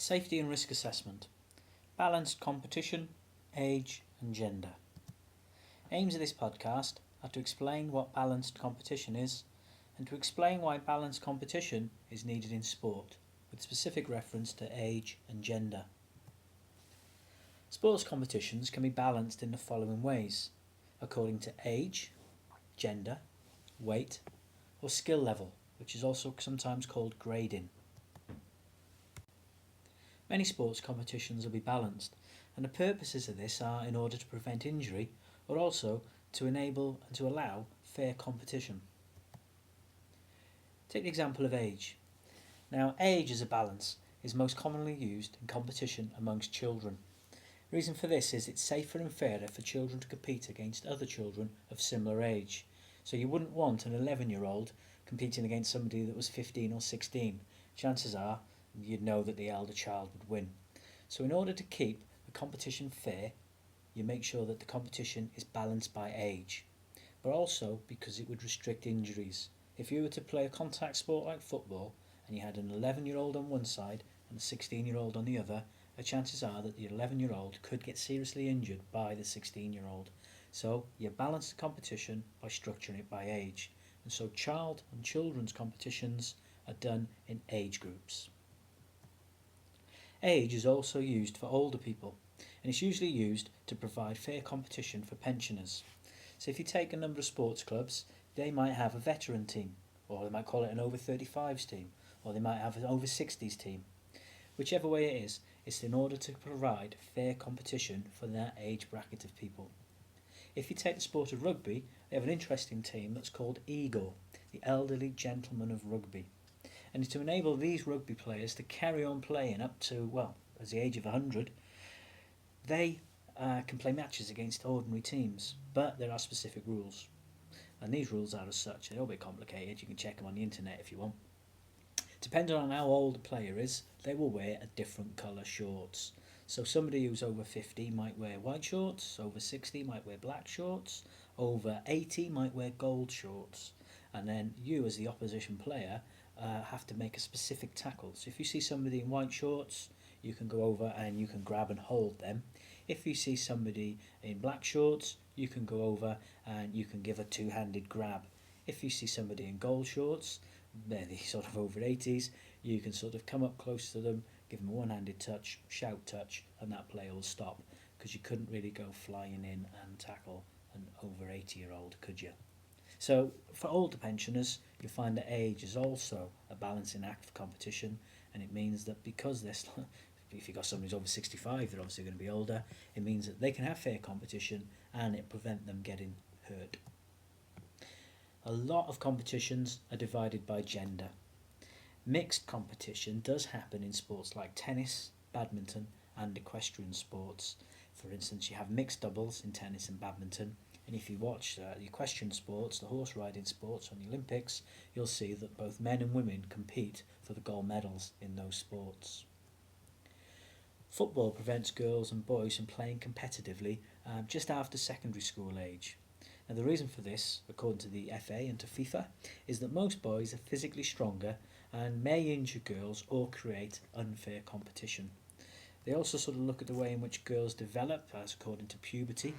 Safety and risk assessment. Balanced competition, age and gender. Aims of this podcast are to explain what balanced competition is and to explain why balanced competition is needed in sport, with specific reference to age and gender. Sports competitions can be balanced in the following ways, according to age, gender, weight, or skill level, which is also sometimes called grading. Many sports competitions will be balanced, and the purposes of this are in order to prevent injury, or also to enable and to allow fair competition. Take the example of age. Now, age as a balance is most commonly used in competition amongst children. The reason for this is it's safer and fairer for children to compete against other children of similar age. So you wouldn't want an 11-year-old competing against somebody that was 15 or 16. Chances are you'd know that the elder child would win. So in order to keep the competition fair, you make sure that the competition is balanced by age, but also because it would restrict injuries. If you were to play a contact sport like football and you had an 11-year-old on one side and a 16-year-old on the other, the chances are that the 11-year-old could get seriously injured by the 16-year-old. So you balance the competition by structuring it by age, and so child and children's competitions are done in age groups. Age is also used for older people, and it's usually used to provide fair competition for pensioners. So if you take a number of sports clubs, they might have a veteran team, or they might call it an over 35s team, or they might have an over 60s team. Whichever way it is, it's in order to provide fair competition for that age bracket of people. If you take the sport of rugby, they have an interesting team that's called EGO, the Elderly Gentlemen of Rugby. And to enable these rugby players to carry on playing up to, as the age of 100, they can play matches against ordinary teams, but there are specific rules. And these rules are as such, they're a bit complicated, you can check them on the internet if you want. Depending on how old the player is, they will wear a different colour shorts. So somebody who's over 50 might wear white shorts, over 60 might wear black shorts, over 80 might wear gold shorts. And then you as the opposition player have to make a specific tackle. So if you see somebody in white shorts, you can go over and you can grab and hold them. If you see somebody in black shorts, you can go over and you can give a two-handed grab. If you see somebody in gold shorts, they're the sort of over 80s, you can sort of come up close to them, give them a one-handed touch, shout touch, and that play will stop, because you couldn't really go flying in and tackle an over 80-year-old, could you? So for older pensioners, you'll find that age is also a balancing act for competition, and it means that because if you've got somebody who's over 65, they're obviously going to be older, it means that they can have fair competition and it prevents them getting hurt. A lot of competitions are divided by gender. Mixed competition does happen in sports like tennis, badminton and equestrian sports. For instance, you have mixed doubles in tennis and badminton, and if you watch the equestrian sports, the horse riding sports on the Olympics, you'll see that both men and women compete for the gold medals in those sports. Football prevents girls and boys from playing competitively just after secondary school age. Now the reason for this, according to the FA and to FIFA, is that most boys are physically stronger and may injure girls or create unfair competition. They also sort of look at the way in which girls develop as according to puberty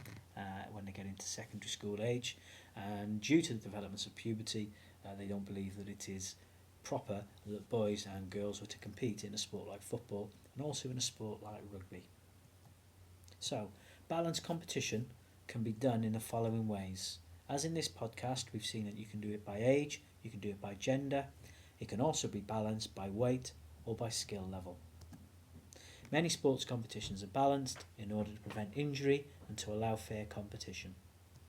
when they get into secondary school age, and due to the developments of puberty they don't believe that it is proper that boys and girls are to compete in a sport like football and also in a sport like rugby. So, balanced competition can be done in the following ways. As in this podcast, we've seen that you can do it by age, you can do it by gender, it can also be balanced by weight or by skill level. Many sports competitions are balanced in order to prevent injury and to allow fair competition.